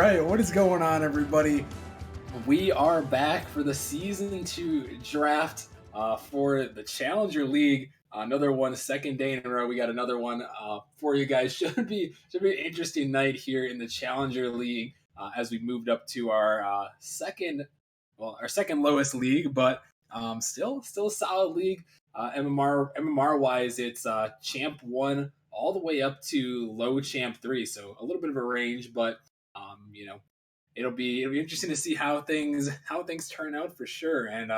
right, what is going on, everybody? We are back for the season 2 draft for the Challenger League. Another one, second day in a row. We got another one for you guys. Should be an interesting night here in the Challenger League as we moved up to our second lowest league, but still a solid league. MMR wise, it's Champ 1 all the way up to low Champ 3, so a little bit of a range, but it'll be interesting to see how things turn out for sure. And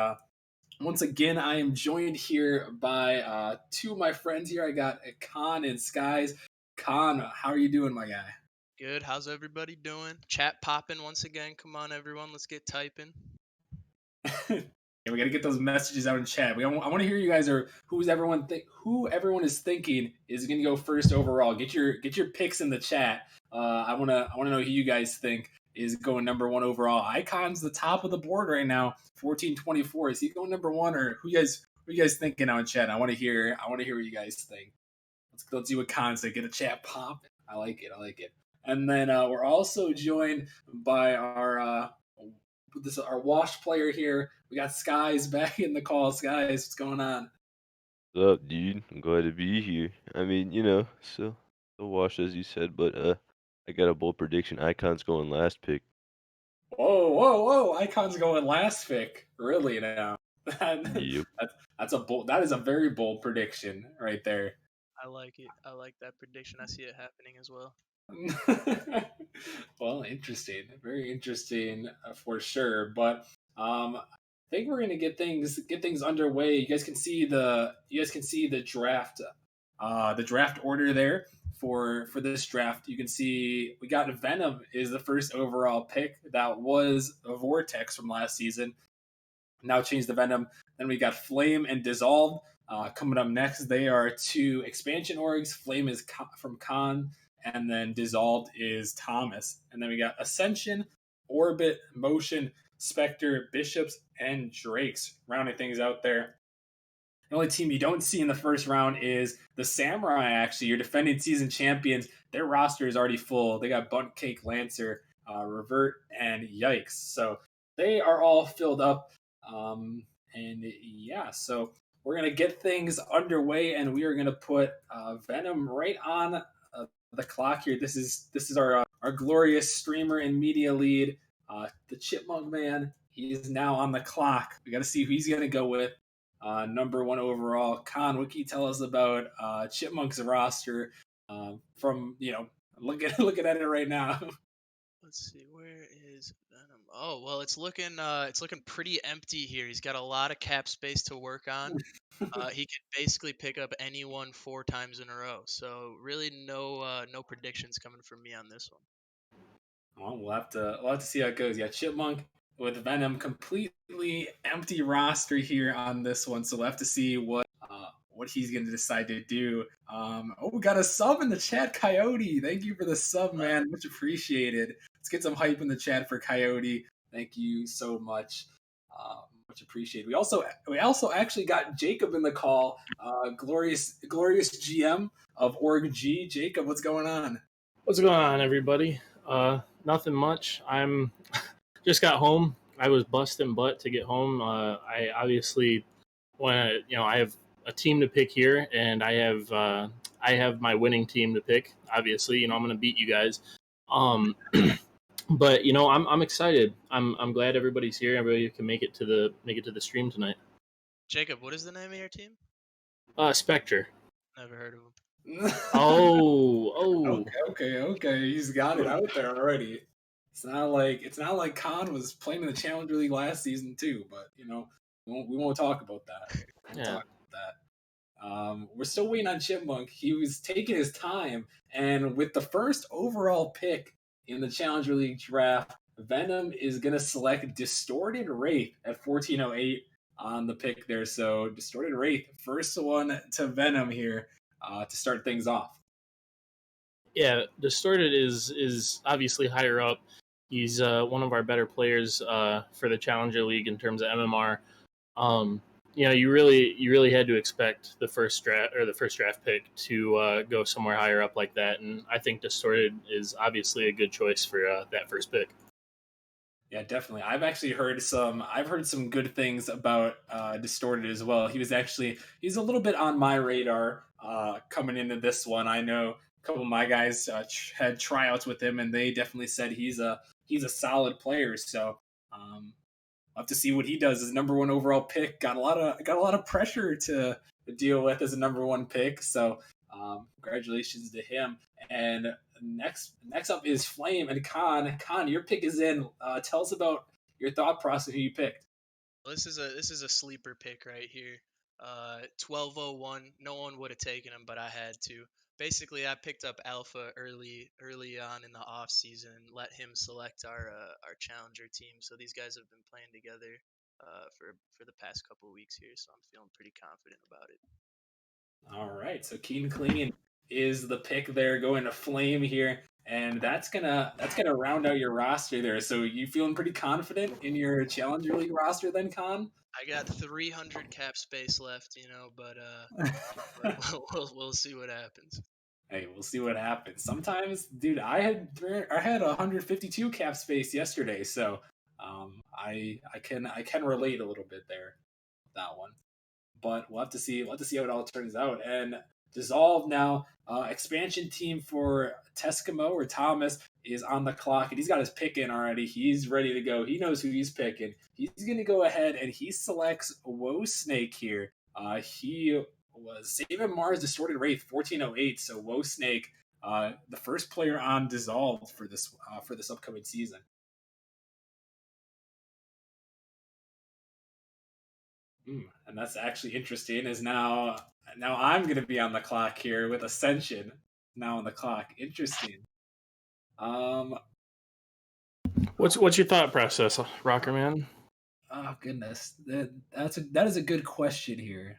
once again, I am joined here by two of my friends here. I got Khan and Skies. Khan, how are you doing, my guy? Good. How's everybody doing? Chat popping once again. Come on, everyone. Let's get typing. Yeah, we got to get those messages out in chat. I want to hear you guys are who everyone is thinking is going to go first overall. Get your picks in the chat. I want to know who you guys think is going number 1 overall. Icon's the top of the board right now, 1424. Is he going number 1, or who you guys thinking out in chat? I want to hear what you guys think. Let's see what Con say. Get a chat pop. I like it. And then we're also joined by our wash player here. We got Skies back in the call. Skies, what's going on? What's up, dude? I'm glad to be here. I mean, still wash as you said, but I got a bold prediction. Icon's going last pick. Whoa! Icon's going last pick. Really now? Yep. That is a very bold prediction right there. I like it. I like that prediction. I see it happening as well. Well, interesting. Very interesting for sure. But I think we're gonna get things underway. You guys can see the draft order there for this draft. You can see we got Venom is the first overall pick. That was a Vortex from last season. Now changed to Venom. Then we got Flame and Dissolve coming up next. They are 2 expansion orgs. Flame is from Khan, and then Dissolved is Thomas. And then we got Ascension, Orbit, Motion, Spectre, Bishops, and Drakes rounding things out there. The only team you don't see in the first round is the Samurai, actually. Your defending season champions. Their roster is already full. They got Bunt Cake, Lancer, Revert, and Yikes. So they are all filled up. So we're going to get things underway, and we are going to put Venom right on the clock here. This is our glorious streamer and media lead, the Chipmunk Man. He is now on the clock. We got to see who he's going to go with. Number 1 overall. Khan, what can you tell us about Chipmunk's roster from, looking at it right now? Let's see, where is Venom? Oh, well, it's looking pretty empty here. He's got a lot of cap space to work on. He could basically pick up anyone 4 times in a row. So really no predictions coming from me on this one. Well, we'll have to see how it goes. Yeah, Chipmunk with Venom, completely empty roster here on this one. So we'll have to see what he's going to decide to do. We got a sub in the chat, Coyote. Thank you for the sub, man. Much appreciated. Let's get some hype in the chat for Coyote. Thank you so much. Much appreciated. We also actually got Jacob in the call. Glorious GM of Org G. Jacob, what's going on? What's going on, everybody? Nothing much. I'm just got home. I was busting butt to get home. I obviously want to, I have a team to pick here, and I have my winning team to pick. Obviously, I'm going to beat you guys. But I'm excited. I'm glad everybody's here. Everybody can make it to the stream tonight. Jacob, what is the name of your team? Spectre. Never heard of him. Oh. Okay. He's got it out there already. It's not like Khan was playing in the Challenger League last season too, but we won't talk about that. We're still waiting on Chipmunk. He was taking his time, and with the first overall pick in the Challenger League draft, Venom is gonna select Distorted Wraith at 1408 on the pick there. So Distorted Wraith, first one to Venom here. To start things off. Yeah, Distorted is obviously higher up. He's one of our better players for the Challenger League in terms of MMR. you really had to expect the first draft pick to go somewhere higher up like that, and I think Distorted is obviously a good choice for that first pick. Yeah, definitely. I've heard some good things about Distorted as well. He's a little bit on my radar coming into this one. I know a couple of my guys had tryouts with him, and they definitely said he's a solid player. So we'll have to see what he does as number one overall pick. Got a lot of pressure to deal with as a number one pick. So congratulations to him. And next up is Flame and Khan. Khan, your pick is in. Tell us about your thought process who you picked. Well, this is a sleeper pick right here. 1201. No one would have taken him, but I had to. Basically, I picked up Alpha early on in the off season and let him select our challenger team. So these guys have been playing together for the past couple of weeks here. So I'm feeling pretty confident about it. All right, so Keen Clean is the pick there, going to Flame here, and that's gonna round out your roster there. So you feeling pretty confident in your Challenger League roster then, Khan? I got 300 cap space left, but we'll see what happens. Hey, we'll see what happens. Sometimes, dude, I had 152 cap space yesterday, so I can relate a little bit there, that one. But we'll have to see. We'll have to see how it all turns out. And Dissolve now, expansion team for Teskimo or Thomas is on the clock, and he's got his pick in already. He's ready to go. He knows who he's picking. He's going to go ahead and he selects Woe Snake here. He was Saving Mars Distorted Wraith 1408. So Woe Snake, the first player on Dissolve for this upcoming season. And that's actually interesting. Is now I'm going to be on the clock here with Ascension now on the clock. Interesting. What's your thought process, Rocker Man? Oh goodness, that is a good question here.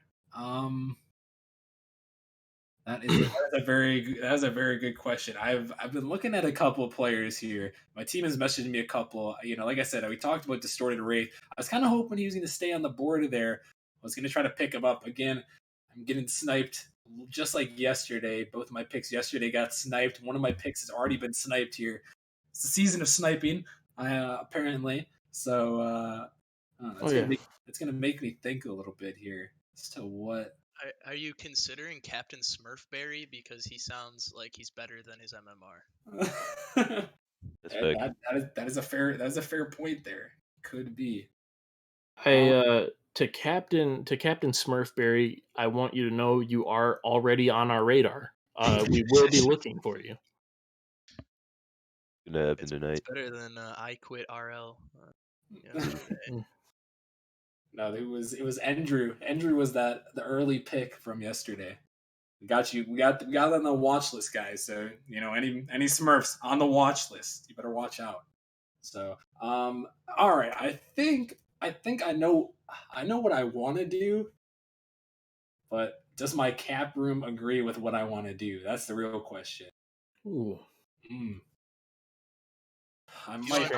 That is a very good question. I've been looking at a couple of players here. My team has messaged me a couple. Like I said, we talked about Distorted Wraith. I was kind of hoping he was going to stay on the board there. I was going to try to pick him up again. I'm getting sniped just like yesterday. Both of my picks yesterday got sniped. One of my picks has already been sniped here. It's the season of sniping, apparently. So it's gonna make me think a little bit here as to what. Are you considering Captain Smurfberry because he sounds like he's better than his MMR? that is a fair point there. Could be. To Captain Smurfberry, I want you to know you are already on our radar. We will be looking for you. Gonna happen tonight. It's better than I Quit RL. No, it was Andrew. Andrew was the early pick from yesterday. We got on the watch list, guys. So any Smurfs on the watch list, you better watch out. So all right, I think I know what I want to do, but does my cap room agree with what I want to do? That's the real question. Ooh. I might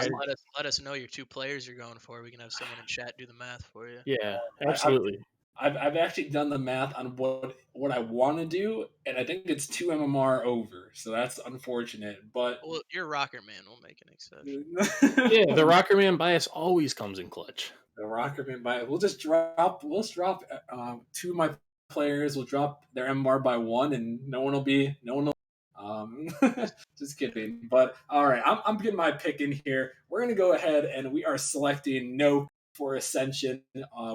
let us know your two players you're going for. We can have someone in chat do the math for you. Yeah, absolutely. I've actually done the math on what I want to do, and I think it's 2 MMR over. So that's unfortunate. But your Rocker Man will make an exception. Yeah, the Rocker Man bias always comes in clutch. The Rocker Man bias. We'll just drop 2 of my players. We'll drop their MMR by 1, and no one will. Just kidding. But all right, I'm getting my pick in here. We're gonna go ahead and we are selecting Noke for Ascension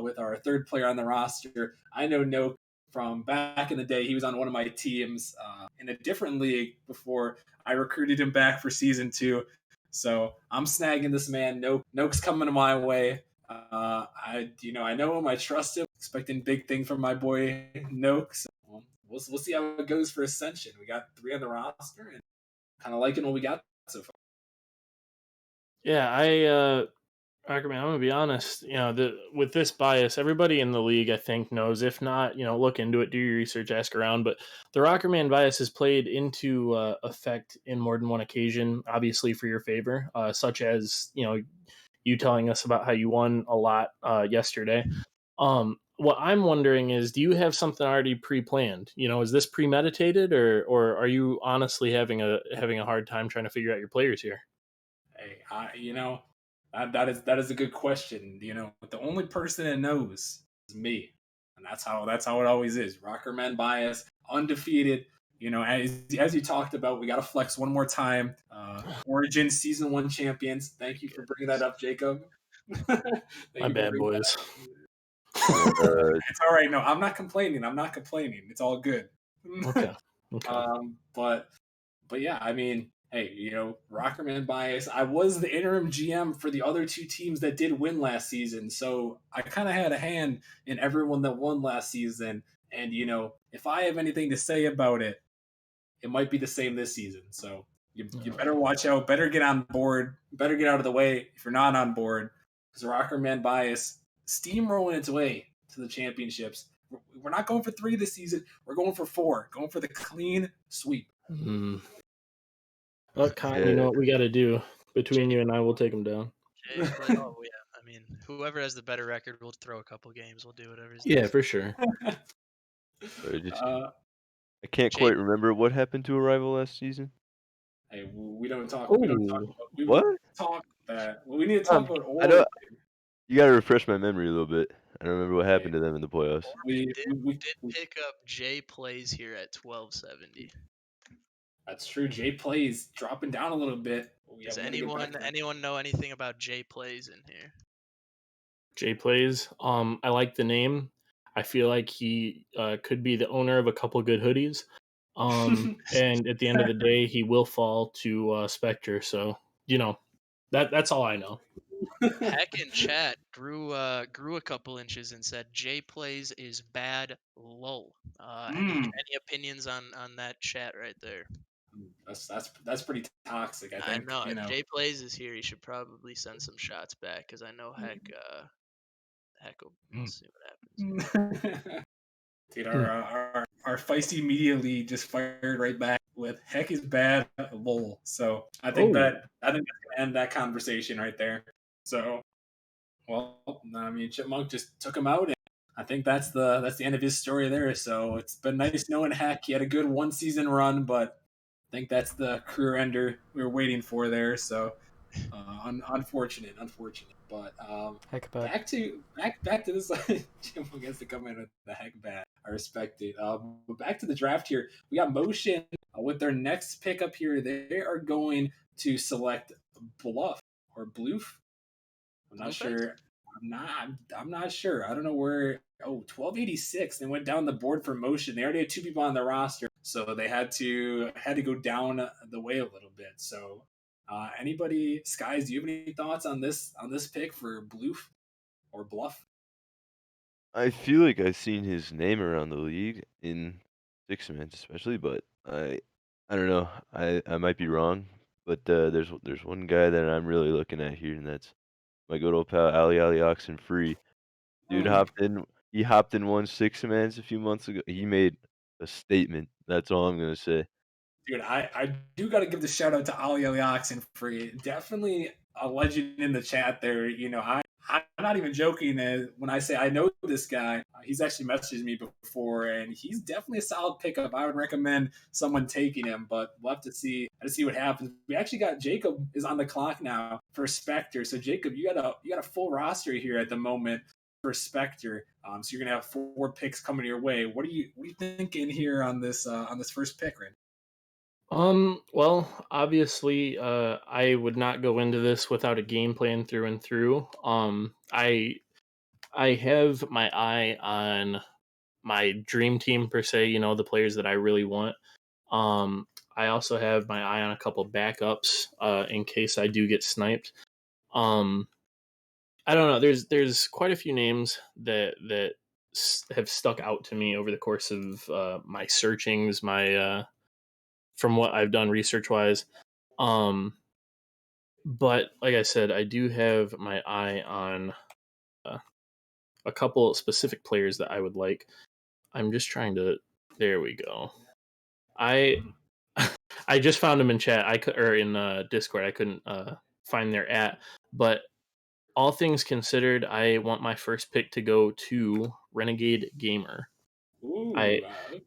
with our third player on the roster. I know Noke from back in the day. He was on one of my teams in a different league before I recruited him back for season 2. So I'm snagging this man. Noke's coming my way. I know him. I trust him. Expecting big things from my boy Noke. So we'll see how it goes for Ascension. We got 3 on the roster and kind of liking what we got so far. Yeah, Rocker Man, I'm gonna be honest. With this bias, everybody in the league, I think, knows. If not, look into it, do your research, ask around. But the Rocker Man bias has played into effect in more than one occasion, obviously for your favor, such as you telling us about how you won a lot yesterday. what I'm wondering is, do you have something already pre-planned? Is this premeditated, or are you honestly having a hard time trying to figure out your players here? Hey, that is a good question. The only person that knows is me, and that's how it always is. Rockerman bias, undefeated. As you talked about, we got to flex one more time. Origin Season 1 champions. Thank you for bringing that up, Jacob. Thank My you for bad, bringing that boys. Uh, It's all right. No, I'm not complaining. It's all good. Okay. But yeah, I mean, hey, Rockerman bias. I was the interim GM for the other two teams that did win last season, so I kind of had a hand in everyone that won last season. And if I have anything to say about it, it might be the same this season. So you better watch out. Better get on board. Better get out of the way if you're not on board, because Rockerman bias steamrolling its way to the championships. We're not going for 3 this season. We're going for 4. Going for the clean sweep. Well, Con, you yeah, know what we got to do. Between you and I, we'll take them down. Jay play. Oh yeah. I mean, whoever has the better record, we'll throw a couple games. We'll do whatever's Yeah, next. for sure. I can't Jake- quite remember what happened to Arrival last season. Hey, we don't talk. Oh, We don't talk. We What? talk that. Well, we need to talk about I don't. Oregon. You gotta refresh my memory a little bit. I don't remember what Hey, happened to them in the playoffs. we, did, we, did we pick up Jay plays here at 1270. That's true. Jay plays dropping down a little bit. Yeah, Does we gotta get back to that. anyone know anything about Jay plays in here? Jay Plays. I like the name. I feel like he could be the owner of a couple good hoodies. And at the end of the day, he will fall to Spectre. So that's all I know. Heck in chat grew a couple inches and said Jay plays is bad. Lol. Any opinions on that chat right there? That's pretty toxic. I I think. know if Jay plays is here, he should probably send some shots back because I know Heck will see what happens. Dude, our feisty media lead just fired right back with "heck is bad, lol." So I think that's gonna end that conversation right there. So, well, I mean, Chipmunk just took him out, and I think that's the end of his story there. So it's been nice knowing Heck. He had a good 1 season run, but I think that's the career ender we were waiting for there. So unfortunate. But Heck bad. back to this. Jim gets to come in with the heck bad. I respect it. But back to the draft here. We got Motion with their next pick up here. They are going to select Bluff or Bloof. I'm not sure. I'm not sure. I don't know where. Oh, 1286. They went down the board for Motion. They already had 2 people on the roster, so they had to go down the way a little bit. So, anybody, Skies? Do you have any thoughts on this pick for Bloof or Bluff? I feel like I've seen his name around the league in six man, especially, but I don't know. I might be wrong, but there's one guy that I'm really looking at here, and that's my good old pal Ali Oxen Free. Dude hopped in. He hopped in one six mans a few months ago. He made a statement. That's all I'm gonna say. Dude, I do got to give the shout out to Ali Oxen Free. Definitely a legend in the chat there. I'm not even joking when I say I know this guy. He's actually messaged me before, and he's definitely a solid pickup. I would recommend someone taking him, but we'll have to see what happens. We actually got Jacob is on the clock now for Spectre. So Jacob, you got a full roster here at the moment for Spectre. So you're gonna have 4 picks coming your way. What are you thinking here on this first pick, right? Well, obviously, I would not go into this without a game plan through and through. I have my eye on my dream team per se, the players that I really want. I also have my eye on a couple backups in case I do get sniped. I don't know. There's quite a few names that have stuck out to me over the course of my searchings, my from what I've done research wise. But like I said, I do have my eye on a couple specific players that I would like. I'm just trying to. There we go. I I just found them in chat. I could or in Discord. I couldn't find their at, but all things considered, I want my first pick to go to Renegade Gamer. I Ooh,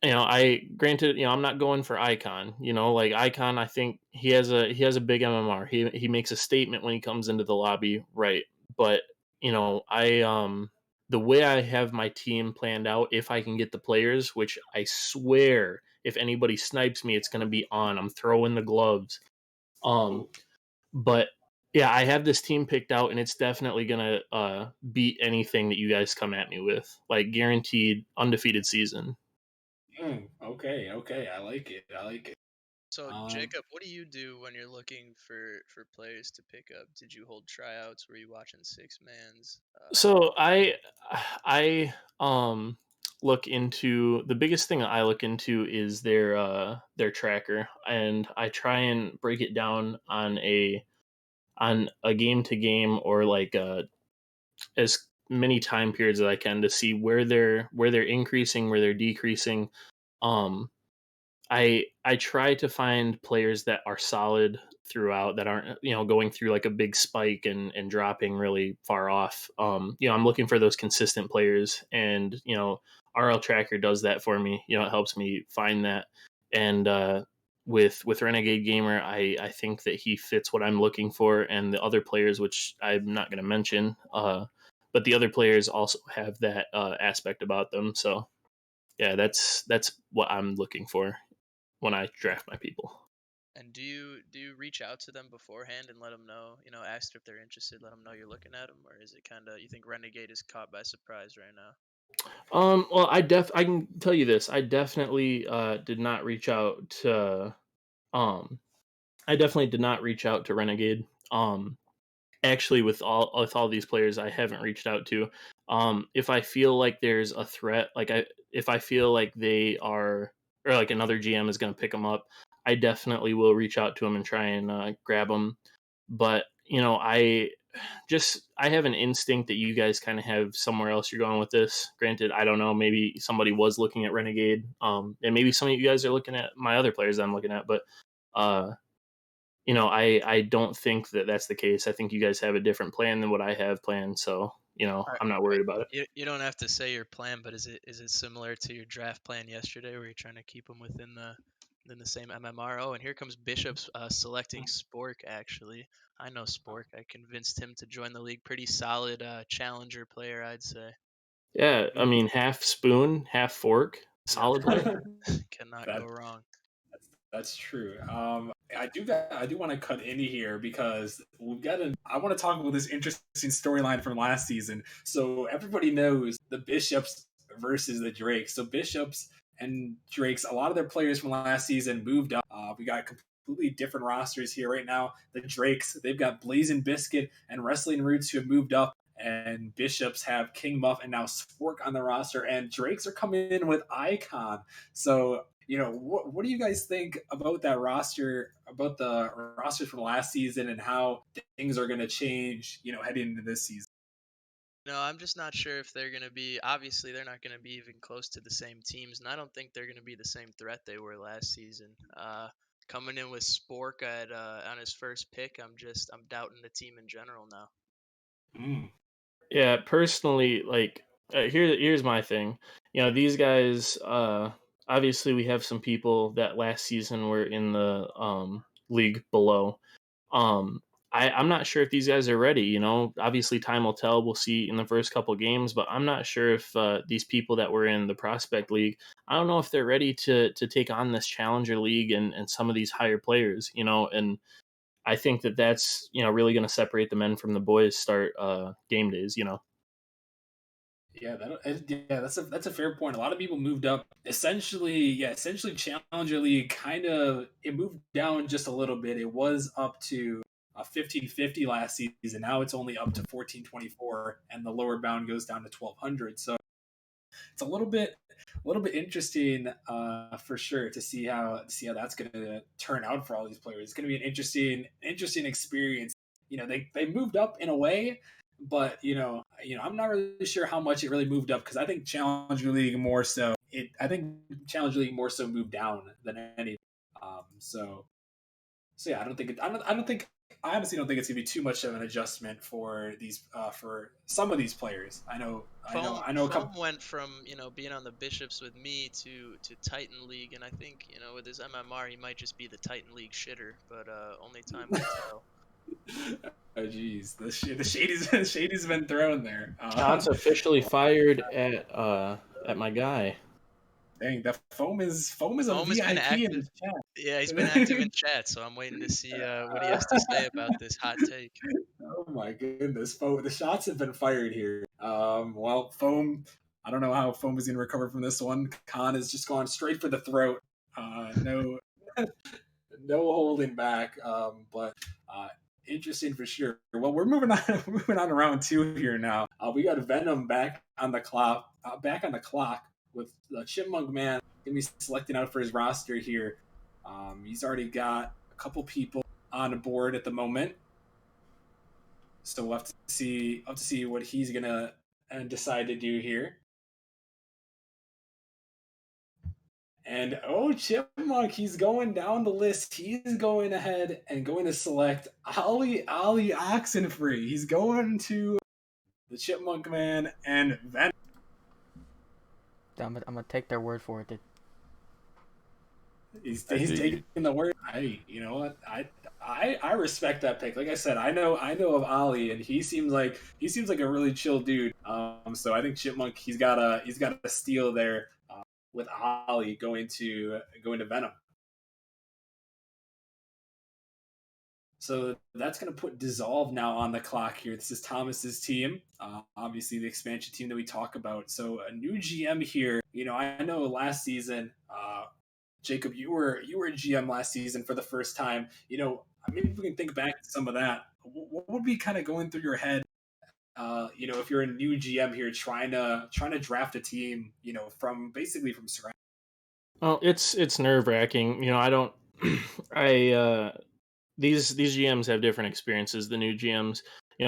I granted, I'm not going for Icon. Like Icon, I think he has a big MMR. He makes a statement when he comes into the lobby, right? But I the way I have my team planned out, if I can get the players, which I swear, if anybody snipes me, it's gonna be on. I'm throwing the gloves. Um, ooh. but yeah, I have this team picked out, and it's definitely gonna beat anything that you guys come at me with. Like guaranteed undefeated season. Okay, okay. I like it. I like it. So Um, Jacob, what do you do when you're looking for players to pick up? Did you hold tryouts? Were you watching six mans? So I look into the biggest thing that I look into is their tracker, and I try and break it down on a game to game, or like as many time periods as I can, to see where they're increasing, where they're decreasing. Um I try to find players that are solid throughout, that aren't going through like a big spike and dropping really far off. I'm looking for those consistent players, and RL Tracker does that for me. It helps me find that. And with Renegade Gamer, I think that he fits what I'm looking for, and the other players, which I'm not going to mention, but the other players also have that aspect about them. So yeah, that's what I'm looking for when I draft my people. And do you reach out to them beforehand and let them know, ask if they're interested, let them know you're looking at them, or is it kind of you think Renegade is caught by surprise right now? Well, I can tell you this. I definitely did not reach out to um I definitely did not reach out to Renegade. Actually, with all these players, I haven't reached out to. If I feel like there's a threat, if I feel like they are, or like another GM is going to pick them up, I definitely will reach out to them and try and grab them. But I have an instinct that you guys kind of have somewhere else you're going with this. Granted, I don't know. Maybe somebody was looking at Renegade, and maybe some of you guys are looking at my other players that I'm looking at. But uh, I don't think that that's the case. I think you guys have a different plan than what I have planned. So All I'm not right. worried about it. You don't have to say your plan, but is it similar to your draft plan yesterday, where you're trying to keep them within the same MMR? Oh, and here comes Bishop's selecting Spork. Actually, I know Spork. I convinced him to join the league. Pretty solid challenger player, I'd say. Yeah, I mean, half spoon, half fork, Yep, solid player. cannot go that wrong. that's true. I do want to cut into here because we've got to. I want to talk about this interesting storyline from last season. So everybody knows the Bishops versus the Drakes. So Bishops and Drakes, a lot of their players from last season moved up. We got completely different rosters here right now. The Drakes, they've got Blazing Biscuit and Wrestling Roots who have moved up, and Bishops have King Muff and now Spork on the roster, and Drakes are coming in with Icon. So what do you guys think about that roster, about the roster from last season, and how things are going to change, heading into this season? No, I'm just not sure if they're going to be. Obviously, they're not going to be even close to the same teams, and I don't think they're going to be the same threat they were last season. Coming in with Spork at on his first pick, I'm doubting the team in general now. Mm. Yeah, personally, like here's my thing. These guys. Obviously, we have some people that last season were in the league below. Um, I'm not sure if these guys are ready. Obviously, time will tell. We'll see in the first couple games, but I'm not sure if these people that were in the prospect league, I don't know if they're ready to take on this Challenger League and some of these higher players. And I think that that's really going to separate the men from the boys. Start game days. Yeah, that's a fair point. A lot of people moved up. Essentially, Challenger League kind of it moved down just a little bit. It was up to 1550 last season. Now it's only up to 1424, and the lower bound goes down to 1200. So it's a little bit interesting for sure to see how that's going to turn out for all these players. It's going to be an interesting experience. They moved up in a way, but I'm not really sure how much it really moved up because I think Challenger League more so. I think Challenger League more so moved down than anything. So yeah, I don't think I honestly don't think it's gonna be too much of an adjustment for some of these players. I know a Foam couple. went from being on the Bishops with me to Titan League, and I think with his MMR he might just be the Titan League shitter, but only time will tell. Oh jeez, the shady's been thrown there. Shots officially fired at my guy. Dang, the foam is a Foam has been VIP in active. the chat. Yeah, he's been active in chat, so I'm waiting to see what he has to say about this hot take. Oh my goodness, foam! The shots have been fired here. Well, foam. I don't know how foam is going to recover from this one. Khan has just gone straight for the throat. No, no holding back. But interesting for sure. Well, we're moving on. Moving on to round two here now. We got Venom back on the clock. Back on the clock with the Chipmunk Man gonna be selecting out for his roster here. He's already got a couple people on board at the moment, so we'll have to see what he's gonna decide to do here. And oh, Chipmunk, he's going down the list. He's going ahead and going to select Ali Oxenfree. He's going to the Chipmunk Man and Venom. I'm gonna take their word for it. He's taking the word. You know what? I respect that pick. Like I said, I know of Ali, and he seems like a really chill dude. So I think Chipmunk he's got a steal there with Ali going to Venom. So that's going to put Dissolve now on the clock here. This is Thomas's team, obviously the expansion team that we talk about. So a new GM here. I know last season, Jacob, you were a GM last season for the first time. Maybe we can think back to some of that. What would be kind of going through your head? If you're a new GM here, trying to draft a team, from scratch. Well, it's nerve wracking. I don't. I these GMs have different experiences. The new GMs,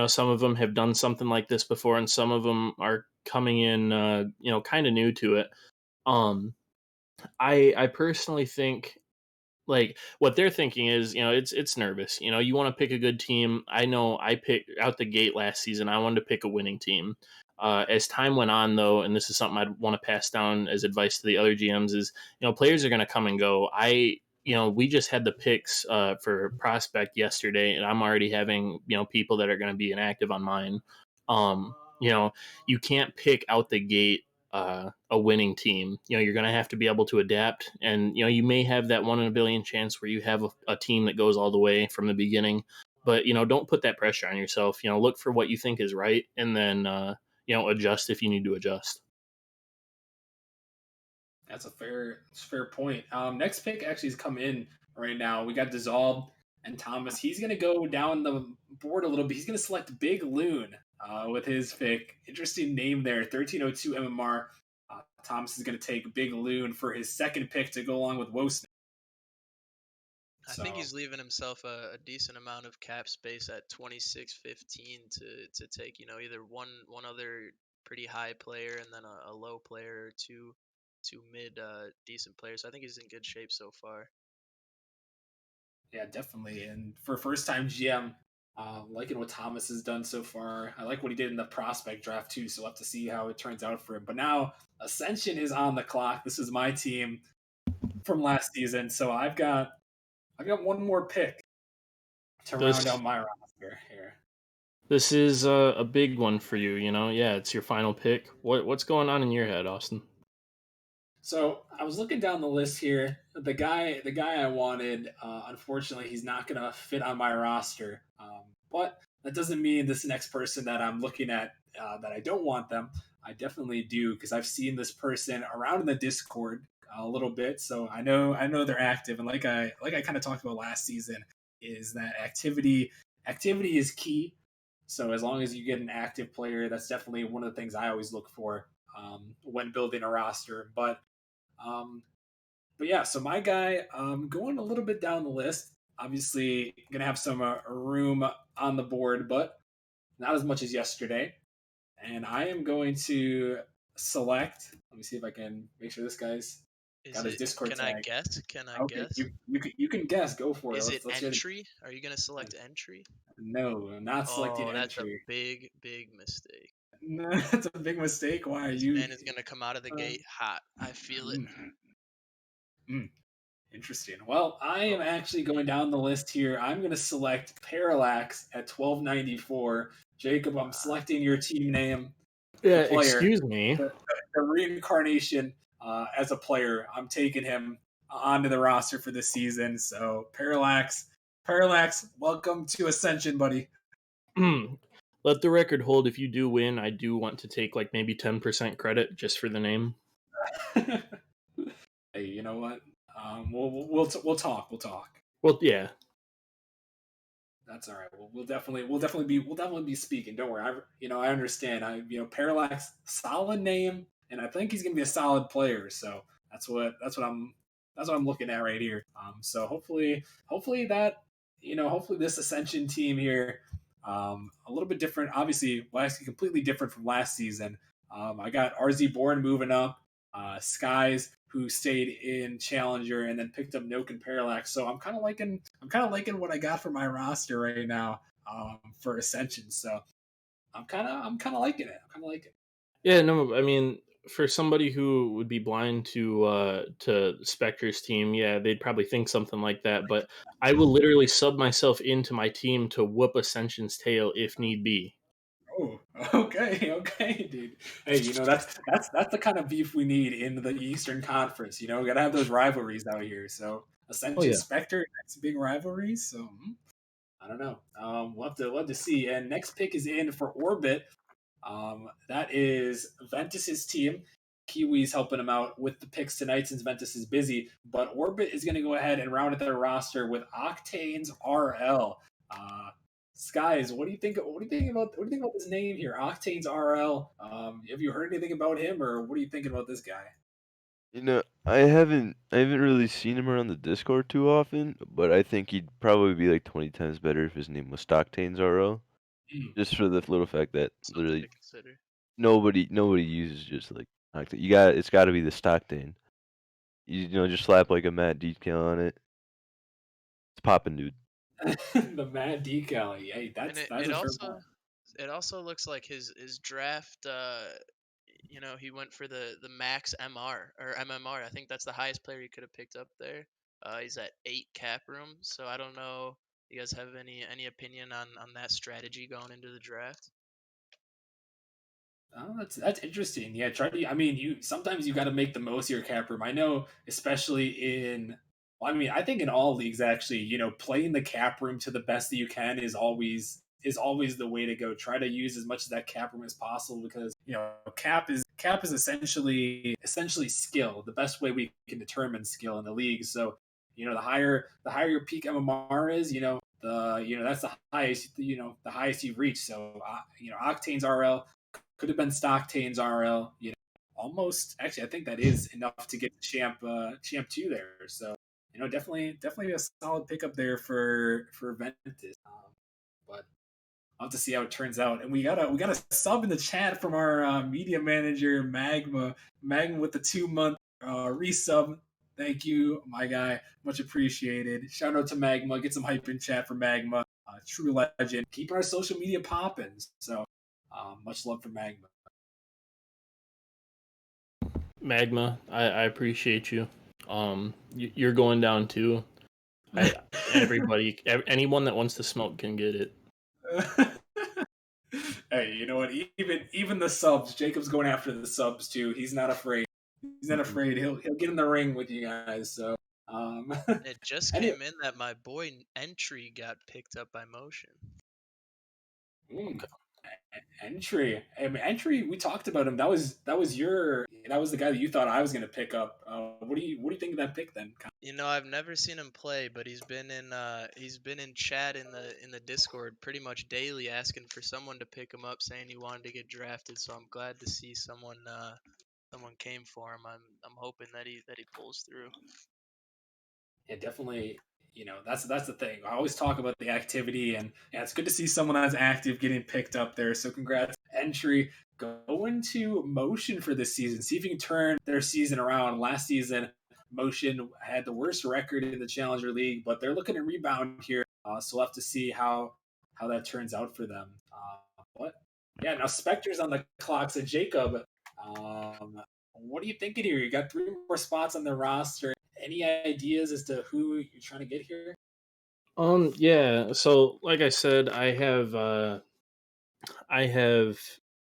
some of them have done something like this before, and some of them are coming in, kind of new to it. I personally think like what they're thinking is, it's nervous. You want to pick a good team. I know I picked out the gate last season. I wanted to pick a winning team. As time went on, though, and this is something I'd want to pass down as advice to the other GMs is, players are going to come and go. We just had the picks for prospect yesterday, and I'm already having, people that are going to be inactive on mine. You can't pick out the gate a winning team. You're going to have to be able to adapt, and you may have that 1 in a billion chance where you have a team that goes all the way from the beginning. But don't put that pressure on yourself. Look for what you think is right, and then adjust if you need to adjust. That's a fair point. Next pick actually has come in right now. We got Dissolved and Thomas. He's gonna go down the board a little bit. He's gonna select Big Loon with his pick. Interesting name there, 1302 MMR. Thomas is gonna take Big Loon for his second pick to go along with Woston. I think he's leaving himself a decent amount of cap space at 26-15 to take either one other pretty high player and then a low player or two mid decent players. So I think he's in good shape so far. Yeah, definitely. And for first time GM, liking what Thomas has done so far. I like what he did in the prospect draft too. So we'll have to see how it turns out for him. But now Ascension is on the clock. This is my team from last season. So I've got one more pick to round out my roster here. This is a big one for you. Yeah, it's your final pick. What's going on in your head, Austin? So I was looking down the list here. The guy I wanted, unfortunately, he's not going to fit on my roster. But that doesn't mean this next person that I'm looking at that I don't want them. I definitely do because I've seen this person around in the Discord a little bit, so I know they're active. And like I kind of talked about last season, is that activity is key. So as long as you get an active player, that's definitely one of the things I always look for when building a roster. But yeah, so my guy, going a little bit down the list. Obviously, gonna have some room on the board, but not as much as yesterday. And I am going to select. Let me see if I can make sure this guy's Is Got his it? Discord Can I tag. guess? Can I Okay, guess? you can guess. Go for it. Is it Let's get it. entry? Are you gonna select entry? No, not selecting Oh, that's a entry. big, big mistake. No, that's a big mistake. Why are This you? man is gonna come out of the gate hot. I feel it. Mm, mm, interesting. Well, I am Oh, actually going down the list here. I'm going to select Parallax at 1294. Jacob, I'm wow. selecting your team name, the Yeah, player, excuse me. the reincarnation as a player. I'm taking him onto the roster for this season. So Parallax, welcome to Ascension, buddy. Let the record hold. If you do win, I do want to take like maybe 10% credit just for the name. Hey, you know what? We'll talk. We'll talk. Well, yeah. That's all right. We'll definitely be speaking. Don't worry. I understand. Parallax, solid name, and I think he's gonna be a solid player. So that's what I'm looking at right here. So hopefully this Ascension team here, a little bit different. Obviously, completely different from last season. I got RZ Bourne moving up, Skies who stayed in Challenger and then picked up Noke and Parallax. So I'm kind of liking what I got for my roster right now for Ascension. So I'm kind of liking it. I'm kind of liking it. Yeah, no, I mean, for somebody who would be blind to Spectre's team, yeah, they'd probably think something like that. But I will literally sub myself into my team to whoop Ascension's tail if need be. Oh, okay, dude. Hey, that's the kind of beef we need in the Eastern Conference. We gotta have those rivalries out here. So Oh Ascension yeah. Spectre, that's big rivalries. So I don't know. We'll have to see. And next pick is in for Orbit. That is Ventus's team. Kiwi's helping him out with the picks tonight since Ventus is busy. But Orbit is going to go ahead and round out their roster with Octane's RL. Skies, what do you think? What do you think about this name here, Octane's RL? Have you heard anything about him, or what are you thinking about this guy? I haven't really seen him around the Discord too often, but I think he'd probably be like 20 times better if his name was Stocktane's RL. Hmm. Just for the little fact that Something to literally consider. nobody uses just like Octane. It's got to be the Stocktane. Just slap like a matte decal on it. It's popping, dude. The Mad Decal. Hey, And that's a fair point. it also looks like his draft. He went for the max MR or MMR. I think that's the highest player he could have picked up there. He's at 8 cap room. So I don't know. You guys have any opinion on that strategy going into the draft? Oh, that's interesting. Yeah, try to. I mean, you sometimes you got to make the most of your cap room. I know, especially in. Well, I mean, I think in all leagues, actually, playing the cap room to the best that you can is always the way to go. Try to use as much of that cap room as possible because cap is essentially skill. The best way we can determine skill in the league. So, the higher your peak MMR is, that's the highest you've reached. So, Octane's RL could have been Stocktane's RL. Almost. Actually, I think that is enough to get champ two there. So definitely a solid pickup there for Ventus. But I'll have to see how it turns out. And we got a sub in the chat from our media manager Magma with the 2 month resub. Thank you, my guy. Much appreciated. Shout out to Magma. Get some hype in chat for Magma. True legend. Keep our social media popping. So much love for Magma. Magma, I appreciate you. You're going down too. Anyone that wants to smoke can get it. Hey, you know what? Even the subs, Jacob's going after the subs too. He's not afraid. He's not afraid. He'll get in the ring with you guys. So, It just anyway, came in that my boy Entry got picked up by Motion. mm, Entry. I mean, Entry. We talked about him. That was the guy that you thought I was going to pick up. What do you think of that pick then? I've never seen him play, but he's been in chat in the Discord pretty much daily asking for someone to pick him up, saying he wanted to get drafted. So I'm glad to see someone came for him. I'm hoping that he pulls through. Yeah, definitely. That's the thing. I always talk about the activity, and yeah, it's good to see someone that's active getting picked up there. So congrats, Entry. Go into Motion for this season. See if you can turn their season around. Last season, motion had the worst record in the Challenger League, but they're looking to rebound here. So we'll have to see how that turns out for them. But yeah, now Spectre's on the clock. So Jacob, what are you thinking here? You got 3 more spots on the roster. Any ideas as to who you're trying to get here? Yeah. So, like I said, I have,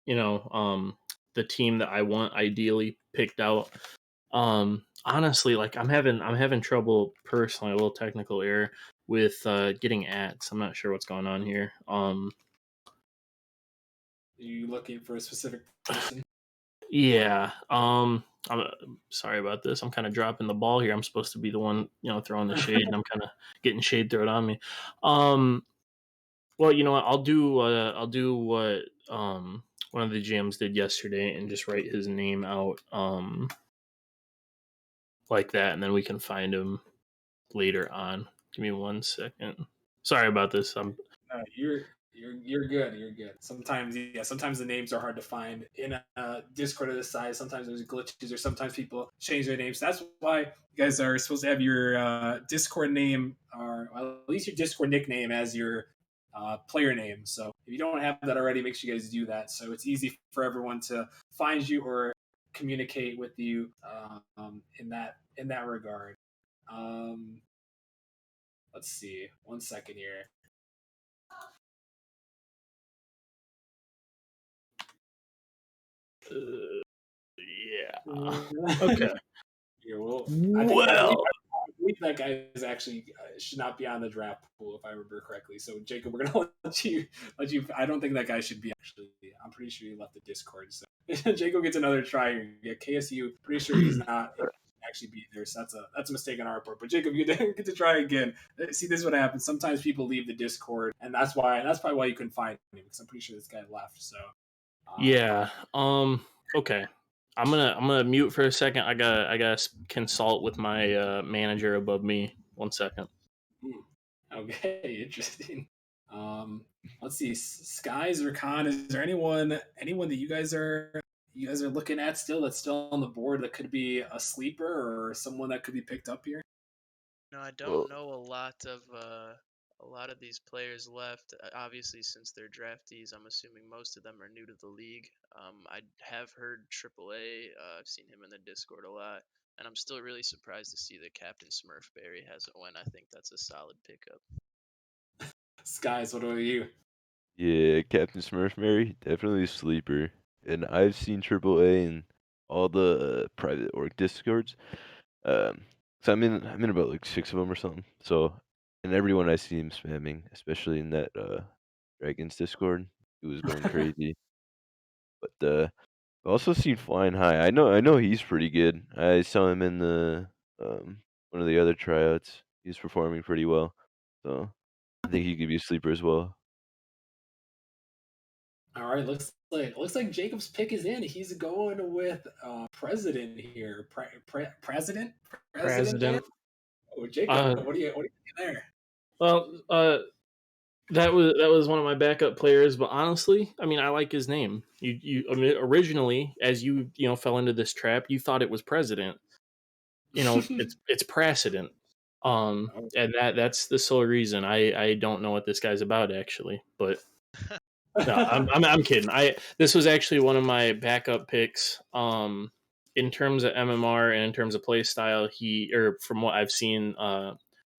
you know, the team that I want ideally picked out. Honestly, like I'm having trouble personally, a little technical error with getting ads. I'm not sure what's going on here. Are you looking for a specific person? Yeah. I'm sorry about this. I'm kind of dropping the ball here. I'm supposed to be the one, throwing the shade, and I'm kind of getting shade thrown on me. Well, you know what? I'll do what one of the GMs did yesterday and just write his name out like that, and then we can find him later on. Give me 1 second. Sorry about this. No, you're good. You're good. Sometimes, yeah, sometimes the names are hard to find in a Discord of this size. Sometimes there's glitches, or sometimes people change their names. That's why you guys are supposed to have your Discord name, or well, at least your Discord nickname, as your player name. So if you don't have that already, make sure you guys do that. So it's easy for everyone to find you or communicate with you in that regard. Um, let's see. 1 second here. Yeah. Okay. Yeah, well, Well, I believe that guy is actually should not be on the draft pool if I remember correctly. So Jacob, we're gonna let you. I don't think that guy should be actually. I'm pretty sure he left the Discord. So Jacob gets another try here. Yeah, KSU. Pretty sure he's not actually be there. So that's a mistake on our part. But Jacob, you get to try again. See, this is what happens. Sometimes people leave the Discord, and that's probably why you couldn't find him, because I'm pretty sure this guy left. So yeah. Okay. I'm gonna mute for a second. I gotta consult with my manager above me. 1 second. Okay, interesting. Let's see, Skies or Khan. Is there anyone that you guys are looking at still, that's still on the board, that could be a sleeper or someone that could be picked up here? No, I Well, don't know a lot of these players left. Obviously, since they're draftees, I'm assuming most of them are new to the league. I have heard AAA. I've seen him in the Discord a lot, and I'm still really surprised to see that Captain Smurfberry hasn't went. I think that's a solid pickup. Skies, what about you? yeah, Captain Smurf Mary, definitely a sleeper. And I've seen AAA in all the private org discords. So I'm in about like 6 of them or something. So, and everyone I see him spamming, especially in that Dragons Discord, it was going crazy. But I've also seen Flying High. I know he's pretty good. I saw him in the one of the other tryouts. He's performing pretty well. So I think he could be a sleeper as well. All right, looks like Jacob's pick is in. He's going with President here. President Dan. President. Oh, Jacob, Uh, what are you thinking there? well, that was one of my backup players, but honestly, I mean, I like his name. I mean, originally, as you fell into this trap, you thought it was President. It's precedent. Oh, And that's the sole reason. I don't know what this guy's about actually, but no, I'm kidding. This was actually one of my backup picks. In terms of MMR and in terms of play style, from what I've seen,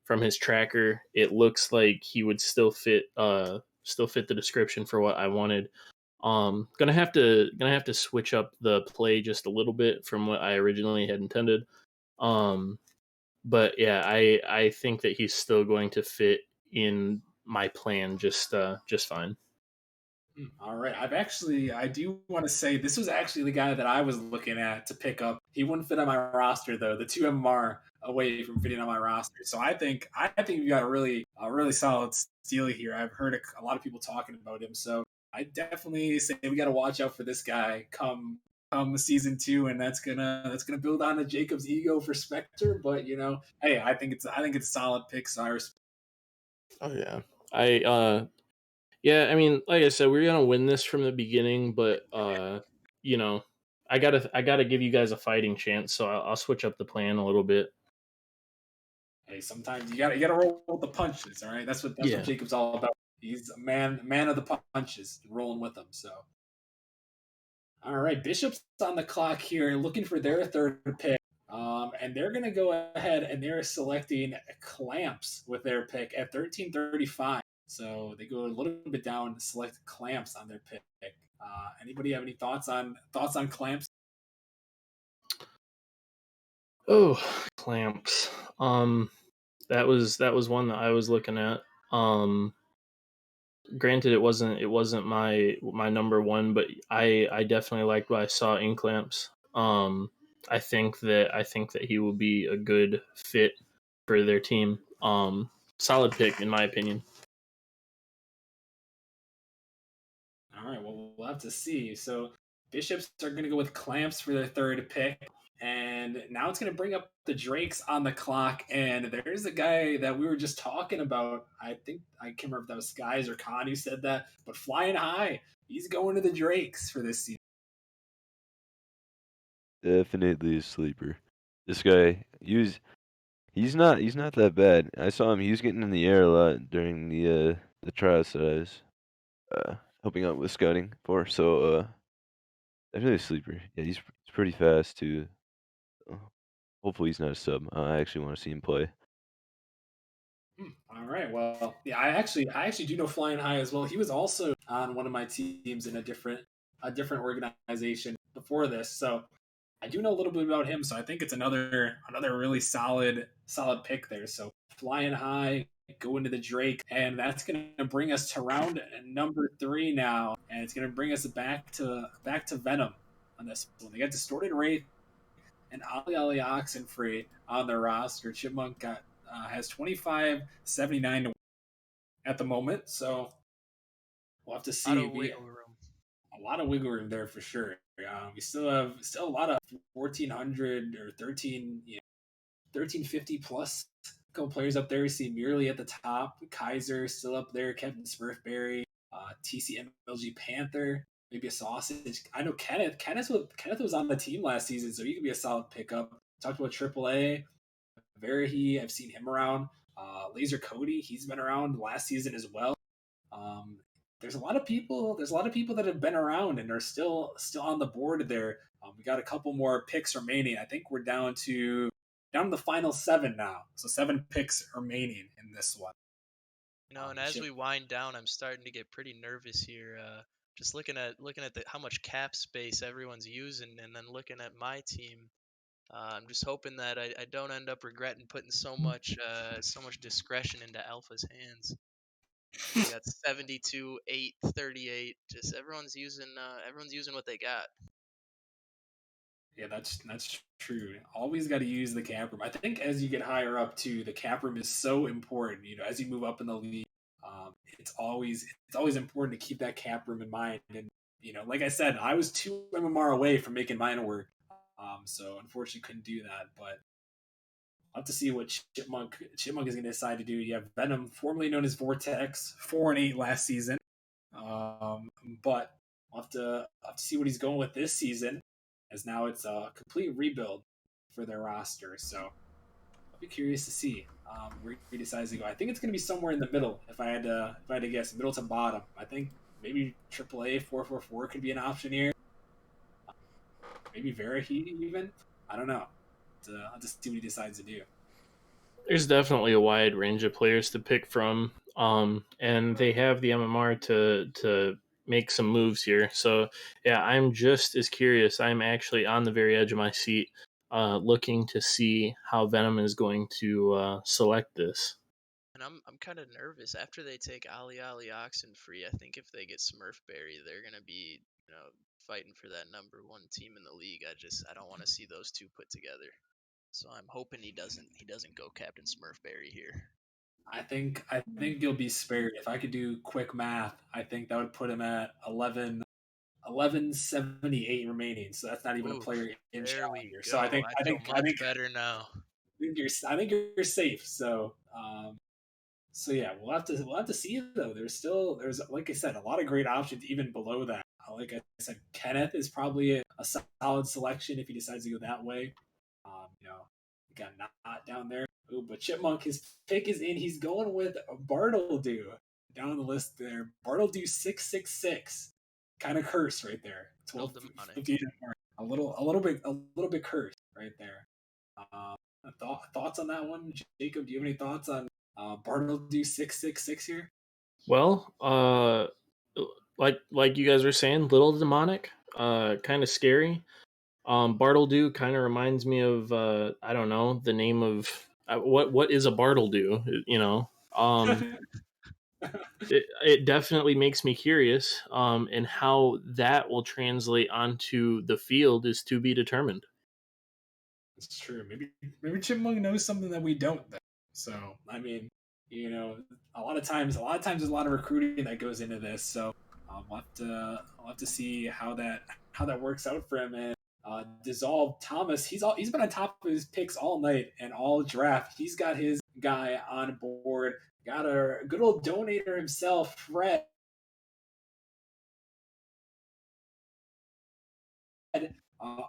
from his tracker, it looks like he would still fit the description for what I wanted. Gonna have to switch up the play just a little bit from what I originally had intended. Um, but yeah, I think that he's still going to fit in my plan just fine. all right. I do want to say this was actually the guy that I was looking at to pick up. He wouldn't fit on my roster though. The two MR away from fitting on my roster. So I think we got a really solid steal here. I've heard a lot of people talking about him. So I definitely say we got to watch out for this guy come season 2, and that's gonna build on the Jacob's ego for Spectre. But hey, I think it's a solid pick. So Oh yeah. I Yeah, I mean, like I said, we're gonna win this from the beginning, but you know, I gotta give you guys a fighting chance, so I'll switch up the plan a little bit. Hey, sometimes you gotta roll with the punches. All right, that's what Yeah. Jacob's all about. He's a man of the punches, rolling with them. So, all right, Bishop's on the clock here, looking for their third pick. And they're going to go ahead and they're selecting Clamps with their pick at 1335. So they go a little bit down to select Clamps on their pick. Anybody have any thoughts on Clamps? Oh, clamps. That was one that I was looking at. Granted, it wasn't my number one, but I definitely liked what I saw in clamps. I think that he will be a good fit for their team. Solid pick in my opinion. All right, well, we'll have to see. So Bishops are going to go with Clamps for their third pick. And now it's going to bring up the Drakes on the clock. And there's a guy that we were just talking about. I think, I can't remember if that was Skies or Khan who said that, but Flying High, he's going to the Drakes for this season. Definitely a sleeper. This guy, he's not that bad. I saw him. He was getting in the air a lot during the trials that I was helping out with scouting for. So definitely a sleeper. Yeah, he's pretty fast too. Uh, Hopefully he's not a sub. I actually want to see him play. All right. Well, yeah, I actually do know Flying High as well. He was also on one of my teams in a different organization before this. So I do know a little bit about him, so I think it's another really solid pick there. So Flying High, go into the Drake, and that's going to bring us to round number 3 now, and it's going to bring us back to Venom on this one. They got Distorted Wraith and Ali Oxenfree on their roster. Chipmunk has 25.79 to at the moment, so we'll have to A lot see. of wiggle room. A lot of wiggle room there for sure. We still a lot of 1400 or 1350 plus couple players up there. We see Merely at the top, Kaiser still up there, Kevin Smurfberry, TCMLG Panther, maybe a sausage. I know Kenneth was on the team last season, so he could be a solid pickup. Talked about AAA, Verahe, I've seen him around. Laser Cody, he's been around last season as well. Um, there's a lot of people. There's a lot of people that have been around and are still on the board there. We got a couple more picks remaining. I think we're down to the final 7 now. So 7 picks remaining in this one. And as we wind down, I'm starting to get pretty nervous here. Just looking at how much cap space everyone's using, and then looking at my team. I'm just hoping that I don't end up regretting putting so much discretion into Alpha's hands. We got 72, 8, 38. Just everyone's using what they got. Yeah, that's true. Always got to use the cap room. I think as you get higher up too, the cap room is so important. As you move up in the league, it's always important to keep that cap room in mind. And like I said, I was 2 MMR away from making mine work. So unfortunately couldn't do that. But I'll have to see what Chipmunk is going to decide to do. You have Venom, formerly known as Vortex, 4-8 last season. But I'll have to see what he's going with this season, as now it's a complete rebuild for their roster. So I'll be curious to see where he decides to go. I think it's going to be somewhere in the middle. If I had to guess, middle to bottom. I think maybe AAA 444 could be an option here. Maybe Verahe even. I don't know. I'll just see what he decides to do. There's definitely a wide range of players to pick from, and they have the MMR to make some moves here. So yeah, I'm just as curious. I'm actually on the very edge of my seat, looking to see how Venom is going to select this. And I'm kind of nervous after they take Ali Oxenfree. I think if they get Smurfberry, they're gonna be fighting for that number 1 team in the league. I don't want to see those two put together. So I'm hoping he doesn't go Captain Smurfberry here. I think you'll be spared. If I could do quick math, I think that would put him at 1178 remaining. So that's not even a Oof, player in there we Challenger. So I go. think I I feel think I much think better now. I think you're safe. So yeah, we'll have to see though. There's like I said, a lot of great options even below that. Like I said, Kenneth is probably a solid selection if he decides to go that way. You got not down there. Ooh, but Chipmunk, his pick is in. He's going with Bartledew down the list there. Bartledew 666, kind of cursed right there. Little 12, demonic. 15, a little bit cursed right there. Um, thoughts on that one, Jacob? Do you have any thoughts on Bartledew 666 here? Well, like you guys were saying, little demonic, kind of scary. Bartledew kind of reminds me of I don't know the name of what is a Bartledew, you know. It definitely makes me curious, and how that will translate onto the field is to be determined. It's true. Maybe Chipmunk knows something that we don't. Then. So I mean, a lot of times there's a lot of recruiting that goes into this. So I'll have to see how that works out for him. And Dissolve Thomas, he's been on top of his picks all night and all draft. He's got his guy on board. Got a good old donator himself, Fred.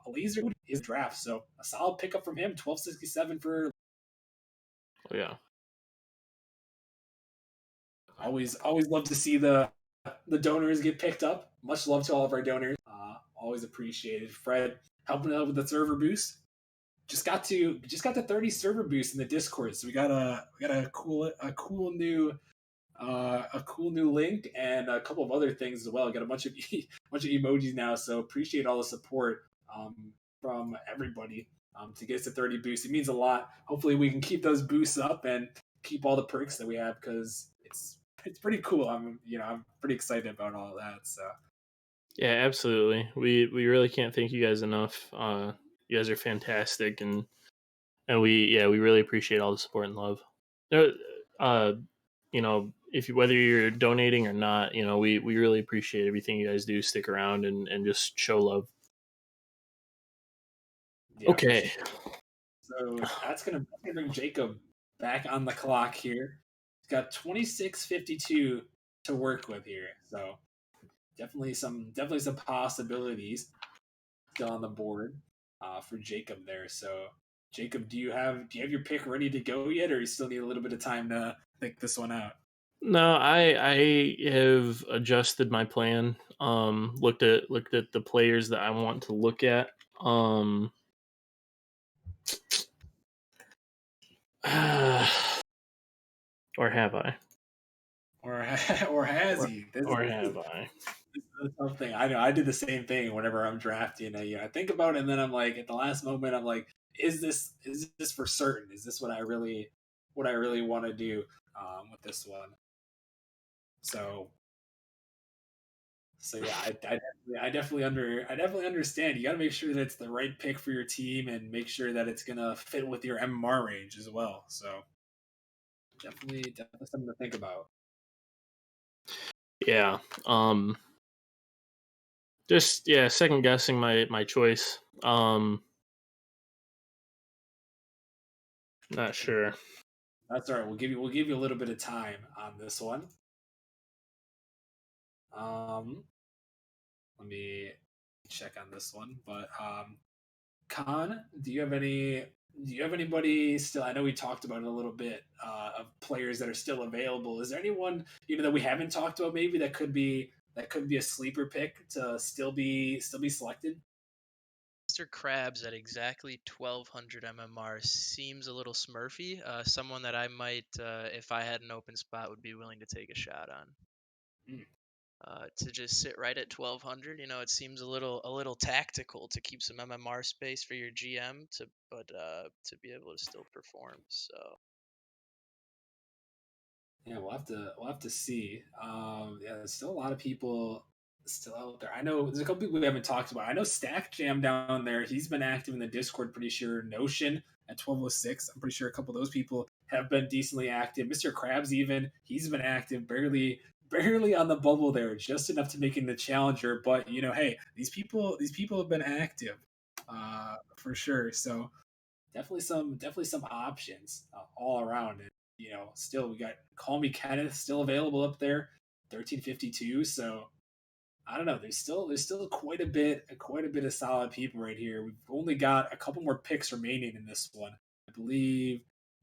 Laser is draft, so a solid pickup from him. 1267 for Yeah. always love to see the donors get picked up. Much love to all of our donors. Always appreciated. Fred helping out with the server boost. Just got to 30 server boost in the Discord, so we got a cool new link and a couple of other things as well. Got a bunch of emojis now, so appreciate all the support from everybody to get us to 30 boosts. It means a lot. Hopefully, we can keep those boosts up and keep all the perks that we have because it's pretty cool. I'm pretty excited about all that. So Yeah, absolutely. We really can't thank you guys enough. You guys are fantastic, and we really appreciate all the support and love. Uh, if whether you're donating or not, we really appreciate everything you guys do. Stick around and just show love. yeah. Okay. So that's gonna bring Jacob back on the clock here. He's got 2652 to work with here. So definitely some possibilities still on the board for Jacob there. So Jacob, do you have your pick ready to go yet, or you still need a little bit of time to think this one out? No, I have adjusted my plan. Looked at the players that I want to look at. Or have I? Or or has Or, he? or have I? This is something I know. I did the same thing whenever I'm drafting. I think about it, and then I'm like, at the last moment, I'm like, is this for certain? Is this what I really want to do with this one? So yeah, I definitely understand. You got to make sure that it's the right pick for your team, and make sure that it's gonna fit with your MMR range as well. So definitely something to think about. Yeah. Just second guessing my choice. Not sure. That's all right. We'll give you a little bit of time on this one. Um, Let me check on this one. But Khan, do you have anybody still? I know we talked about it a little bit of players that are still available. Is there anyone that we haven't talked about maybe that could be a sleeper pick to still be selected? Mr. Krabs at exactly 1200 MMR seems a little smurfy. Someone that I might, if I had an open spot, would be willing to take a shot on. Mm. To just sit right at 1200, it seems a little tactical to keep some MMR space for your GM to be able to still perform. So Yeah, we'll have to see. Yeah, there's still a lot of people still out there. I know there's a couple people we haven't talked about. I know Stack Jam down there. He's been active in the Discord. Pretty sure Notion at 1206. I'm pretty sure a couple of those people have been decently active. Mr. Krabs even he's been active, barely on the bubble there, just enough to make it in the Challenger. But hey, these people have been active for sure. So definitely some options all around it. Still we got Call Me Kenneth still available up there, 1352. So I don't know. There's still quite a bit of solid people right here. We've only got a couple more picks remaining in this one. I believe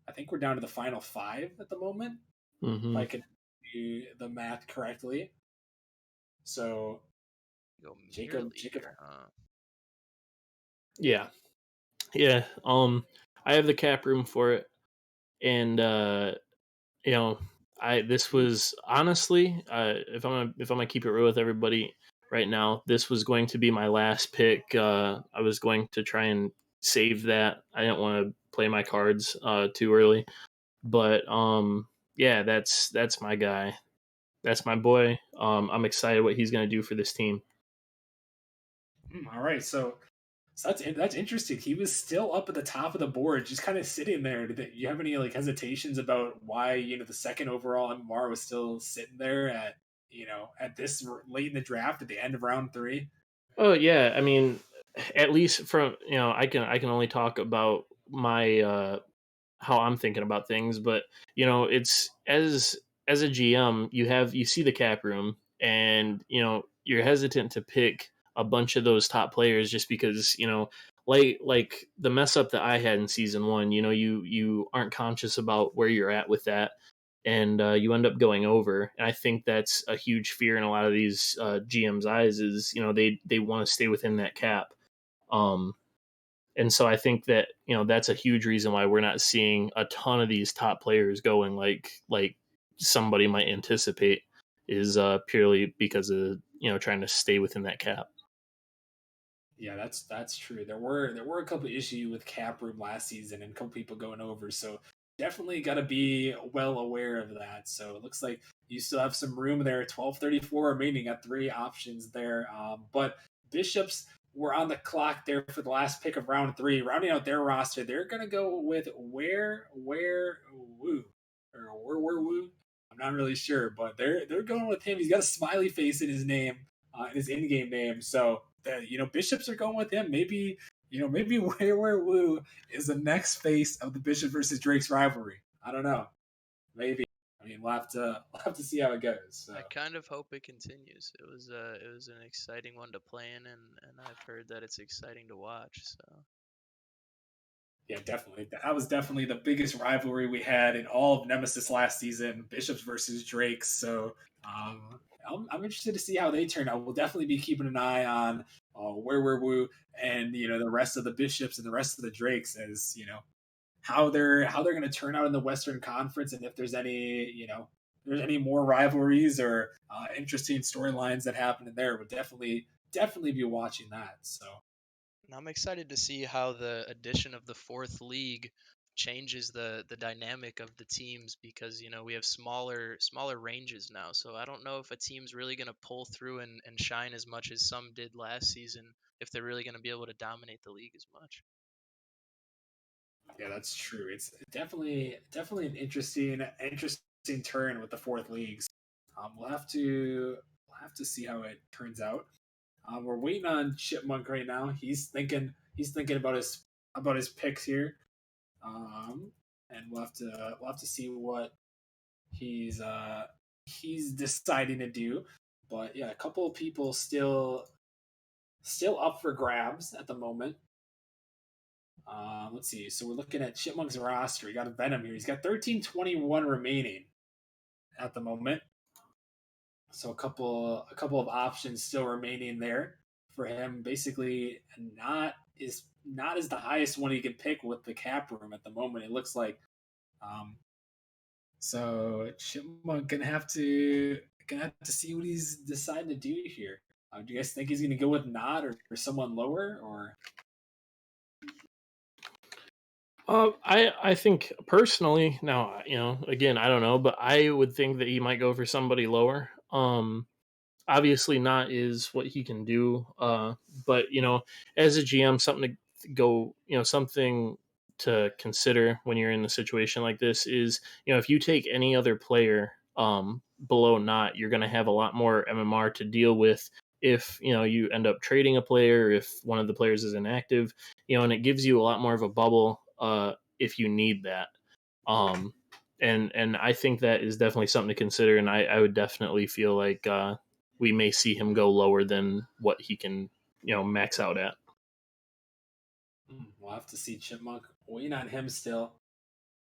I think we're down to the final 5 at the moment, if I can do the math correctly. So Go Jacob, leader, huh? Yeah. I have the cap room for it, and you know, this was honestly, if I'm gonna keep it real with everybody right now, this was going to be my last pick. I was going to try and save that. I didn't want to play my cards too early, but yeah, that's my guy. That's my boy. I'm excited what he's gonna do for this team. All right, so that's interesting. He was still up at the top of the board, just kind of sitting there. Did you have any like hesitations about why the second overall MMR was still sitting there at at this late in the draft at the end of round 3? Oh yeah, I mean, at least from I can only talk about my how I'm thinking about things, but it's as a GM, you see the cap room, and you're hesitant to pick a bunch of those top players just because like the mess up that I had in season 1. You aren't conscious about where you're at with that, and you end up going over. And I think that's a huge fear in a lot of these GM's eyes is they want to stay within that cap. Um, and so I think that that's a huge reason why we're not seeing a ton of these top players going like somebody might anticipate is purely because of trying to stay within that cap. Yeah, that's true. There were a couple of issues with cap room last season and a couple people going over, so definitely got to be well aware of that. So it looks like you still have some room there. 12:34 remaining at 3 options there, but Bishops were on the clock there for the last pick of round 3, rounding out their roster. They're gonna go with where woo where woo. I'm not really sure, but they're going with him. He's got a smiley face in his name, in his in-game name. So Bishops are going with him. Maybe where Woo is the next face of the Bishop versus Drake's rivalry. I don't know. Maybe. I mean, we'll have to see how it goes. So. I kind of hope it continues. It was an exciting one to play in, and I've heard that it's exciting to watch. So Yeah, definitely. That was definitely the biggest rivalry we had in all of Nemesis last season, Bishops versus Drakes. So I'm interested to see how they turn out. We'll definitely be keeping an eye on where we're Woo and the rest of the Bishops and the rest of the Drakes as how they're going to turn out in the Western Conference, and if there's any more rivalries or interesting storylines that happen in there. We'll definitely be watching that. So. and I'm excited to see how the addition of the 4th league changes the dynamic of the teams because we have smaller ranges now. So I don't know if a team's really going to pull through and shine as much as some did last season, if they're really going to be able to dominate the league as much. Yeah, that's true. It's definitely an interesting turn with the 4th leagues. We'll have to see how it turns out. We're waiting on Chipmunk right now. He's thinking about his picks here, and we'll have to see what he's deciding to do. But yeah, a couple of people still up for grabs at the moment. Let's see. So we're looking at Chipmunk's roster. We got a Venom here. He's got 1321 remaining at the moment. So a couple of options still remaining there for him. Basically, not as the highest one he can pick with the cap room at the moment. It looks like. So Chipmunk gonna have to see what he's deciding to do here. Do you guys think he's gonna go with Nod or someone lower or? I think personally, now again I don't know, but I would think that he might go for somebody lower. Obviously not is what he can do, but as a GM, something to go, something to consider when you're in a situation like this is if you take any other player below not, you're going to have a lot more MMR to deal with if you end up trading a player, if one of the players is inactive, and it gives you a lot more of a bubble if you need that. And I think that is definitely something to consider, and I would definitely feel like we may see him go lower than what he can max out at. We'll have to see. Chipmunk waiting on him still.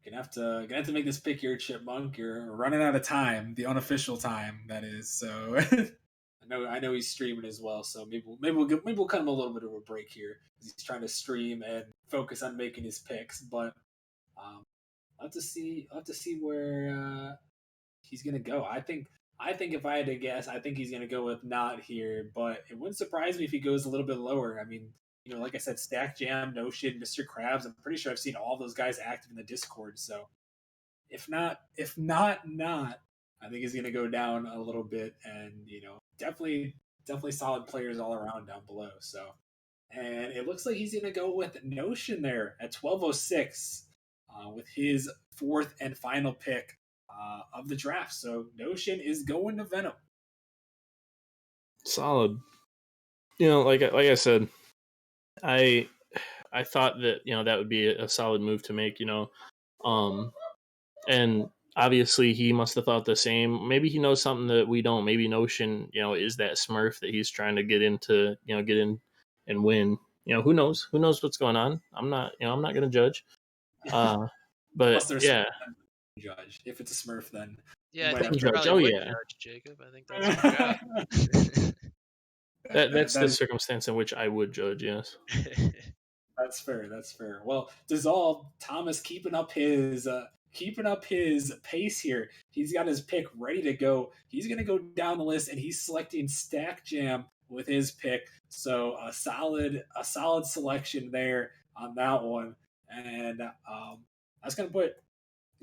gonna have to make this pick here, Chipmunk. You're running out of time, the unofficial time that is. So I know he's streaming as well. So maybe we'll cut him a little bit of a break here because he's trying to stream and focus on making his picks. But um, I'll have to see where he's gonna go. I think if I had to guess, I think he's gonna go with not here. But it wouldn't surprise me if he goes a little bit lower. I mean, like I said, Stack Jam, Notion, Mr. Krabs. I'm pretty sure I've seen all those guys active in the Discord. So if not, I think he's gonna go down a little bit, and definitely solid players all around down below. So, and it looks like he's gonna go with Notion there at 1206 with his fourth and final pick of the draft. So Notion is going to Venom. Solid. Like I said, I thought that that would be a solid move to make. And obviously he must have thought the same. Maybe he knows something that we don't. Maybe Notion, is that Smurf that he's trying to get into, get in and win. Who knows? Who knows what's going on? I'm not going to judge. But yeah, judge. If it's a Smurf, then Yeah, I might think have you to probably would judge, Jacob. I think that's your job. that's the circumstance in which I would judge. Yes. That's fair. That's fair. Well, Dissolve Thomas keeping up his pace here. He's got his pick ready to go. He's gonna go down the list, and he's selecting Stack Jam with his pick. So a solid selection there on that one. And I was gonna put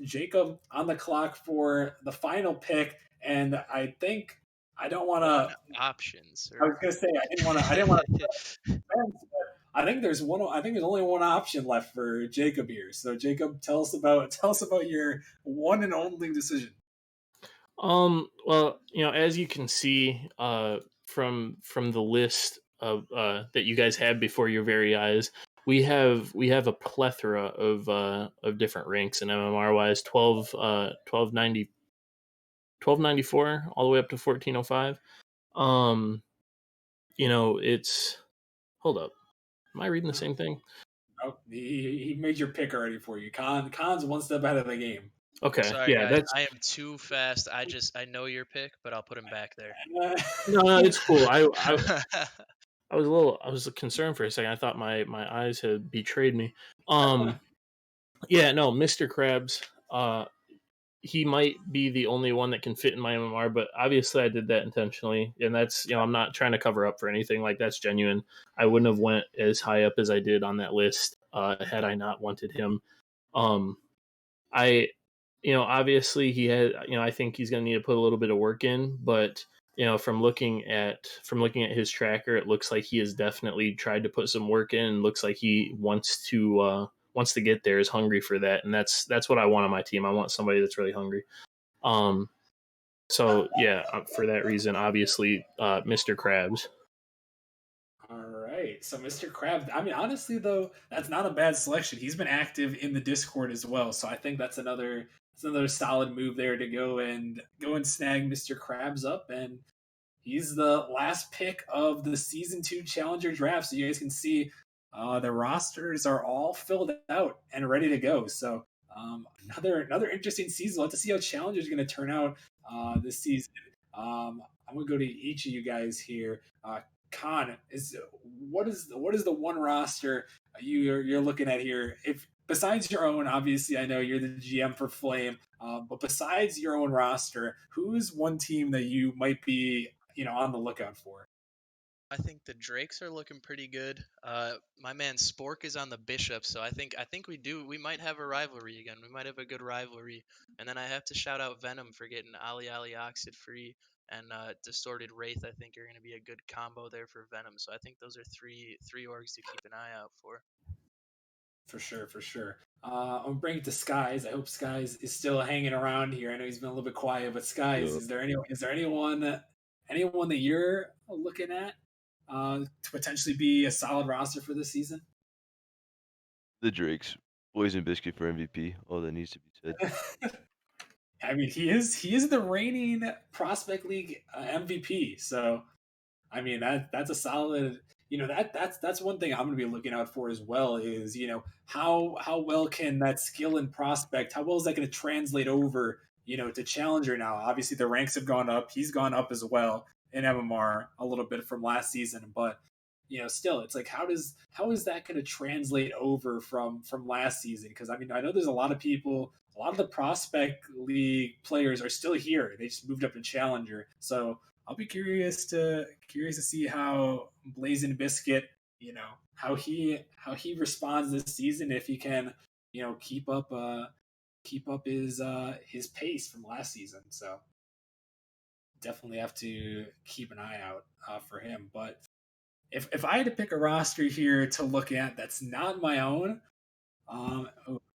Jacob on the clock for the final pick, and I think I don't want to. Options. I was gonna say I didn't want to. I think there's one. I think there's only one option left for Jacob here. So Jacob, tell us about your one and only decision. Well, as you can see, from the list of that you guys had before your very eyes, we have a plethora of different ranks in MMR wise. 1294 all the way up to 1405. It's hold up. Am I reading the same thing? Oh, he made your pick already for you. Khan's one step ahead of the game. Okay, sorry, yeah, guys, I am too fast. I know your pick, but I'll put him back there. No, it's cool. I was concerned for a second. I thought my eyes had betrayed me. Yeah, no, Mr. Krabs. He might be the only one that can fit in my MMR, but obviously I did that intentionally, and that's I'm not trying to cover up for anything. Like, that's genuine. I wouldn't have went as high up as I did on that list had I not wanted him. I obviously he had I think he's going to need to put a little bit of work in, but from looking at his tracker, it looks like he has definitely tried to put some work in, and looks like he wants to get there, is hungry for that, and that's what I want on my team. I want somebody that's really hungry. So yeah, for that reason, obviously, Mr. Krabs. All right, so Mr. Krabs. I mean, honestly, though, that's not a bad selection. He's been active in the Discord as well, so I think that's another solid move there to go and snag Mr. Krabs up, and he's the last pick of the season 2 Challenger draft. So you guys can see the rosters are all filled out and ready to go. So another interesting season. We'll have to see how Challenger is going to turn out this season. I'm going to go to each of you guys here. Khan, what is the one roster you're looking at here? If besides your own, obviously I know you're the GM for Flame, but besides your own roster, who's one team that you might be on the lookout for? I think the Drakes are looking pretty good. My man Spork is on the Bishop, so I think we might have a rivalry again. We might have a good rivalry. And then I have to shout out Venom for getting Ali Oxid free, and Distorted Wraith. I think are going to be a good combo there for Venom. So I think those are three orgs to keep an eye out for. For sure. I'm gonna bring it to Skies. I hope Skies is still hanging around here. I know he's been a little bit quiet, but Skies, Yeah. is there anyone that you're looking at to potentially be a solid roster for this season? The Drakes, Poison Biscuit for MVP. All that needs to be said. I mean, he is the reigning Prospect League MVP. So, I mean that's a solid. that's one thing I'm going to be looking out for as well is, how well can that skill and prospect, how well is that going to translate over, to Challenger now? Obviously, the ranks have gone up. He's gone up as well in MMR a little bit from last season, but still, it's like how is that going to translate over from last season? Because I mean, I know there's a lot of people, a lot of the prospect league players are still here. They just moved up to Challenger, so I'll be curious to see how Blazing Biscuit, how he responds this season, if he can, keep up his pace from last season. So definitely have to keep an eye out for him. But if I had to pick a roster here to look at that's not my own,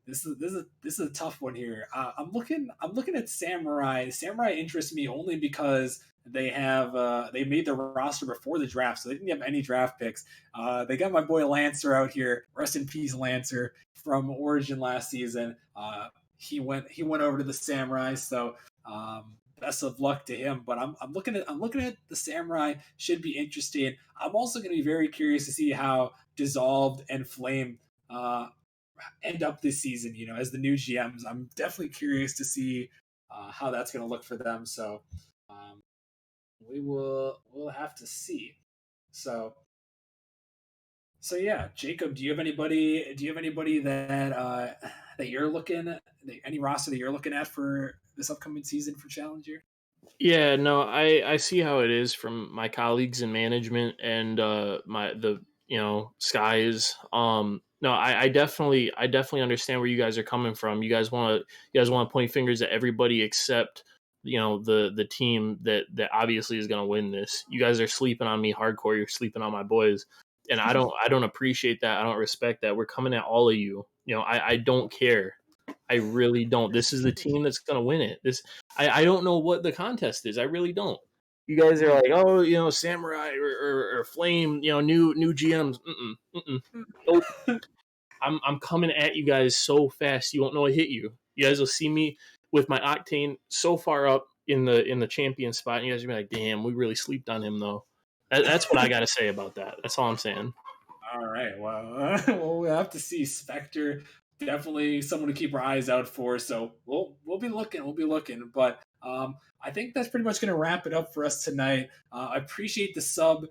this is a tough one here. I'm looking at Samurai. Samurai interests me only because they made the roster before the draft, so they didn't have any draft picks. They got my boy Lancer out here. Rest in peace, Lancer from Origin last season. He went over to the Samurai, so best of luck to him. But I'm looking at the Samurai. Should be interesting. I'm also going to be very curious to see how Dissolved and Flame end up this season, as the new GMs. I'm definitely curious to see how that's going to look for them. So we'll have to see. So yeah, Jacob, do you have anybody that you're looking, any roster that you're looking at for this upcoming season for Challenger? Yeah, no, I see how it is from my colleagues in management and skies. No, I definitely understand where you guys are coming from. You guys want to point fingers at everybody except the team that obviously is going to win this. You guys are sleeping on me hardcore. You're sleeping on my boys, and I don't appreciate that. I don't respect that. We're coming at all of you. I don't care. I really don't. This is the team that's going to win it. I don't know what the contest is. I really don't. You guys are like, oh, Samurai or Flame, new GMs. Nope. I'm coming at you guys so fast you won't know it hit you. You guys will see me with my octane so far up in the champion spot, and you guys will be like, damn, we really sleeped on him though. That's what I got to say about that. That's all I'm saying. All right. Well, we'll have to see. Spectre, definitely someone to keep our eyes out for. So we'll be looking. We'll be looking. But I think that's pretty much going to wrap it up for us tonight. I appreciate the sub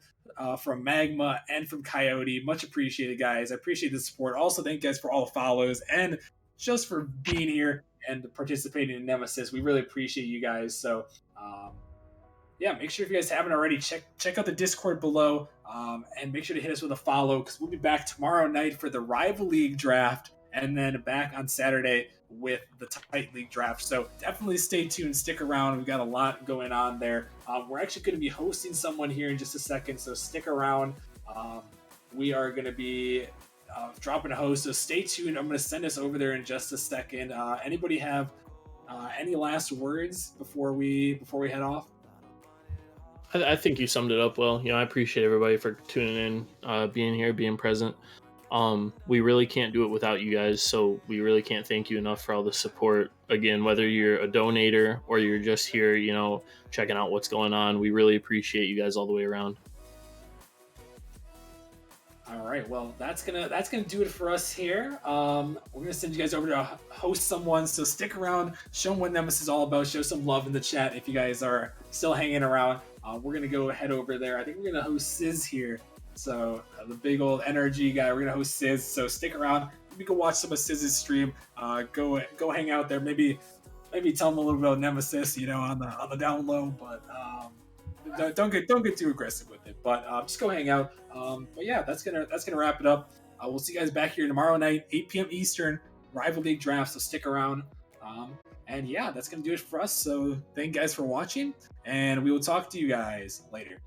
from Magma and from Coyote. Much appreciated, guys. I appreciate the support. Also, thank you guys for all the follows and just for being here and participating in Nemesis. We really appreciate you guys. So. Yeah, make sure if you guys haven't already, check out the Discord below, and make sure to hit us with a follow, because we'll be back tomorrow night for the Rival League draft, and then back on Saturday with the Tight League draft. So definitely stay tuned, stick around. We've got a lot going on there. We're actually going to be hosting someone here in just a second, so stick around. We are going to be dropping a host, so stay tuned. I'm going to send us over there in just a second. Anybody have any last words before we head off? I think you summed it up well. I appreciate everybody for tuning in, being here, being present. We really can't do it without you guys, so we really can't thank you enough for all the support. Again, whether you're a donator or you're just here, checking out what's going on, we really appreciate you guys all the way around. All right, well, that's gonna do it for us here. We're gonna send you guys over to host someone, so stick around, show them what Nemesis is all about, show some love in the chat if you guys are still hanging around. We're gonna go head over there. I think we're gonna host Sizz here, so the big old NRG guy. We're gonna host Sizz, so stick around. Maybe go watch some of Sizz's stream. Go hang out there. Maybe tell him a little bit about Nemesis, on the down low, but. Don't get too aggressive with it, but just go hang out. But yeah, that's gonna wrap it up. We'll see you guys back here tomorrow night, 8 p.m. Eastern, Rival League draft. So stick around. And yeah, that's gonna do it for us. So thank you guys for watching, and we will talk to you guys later.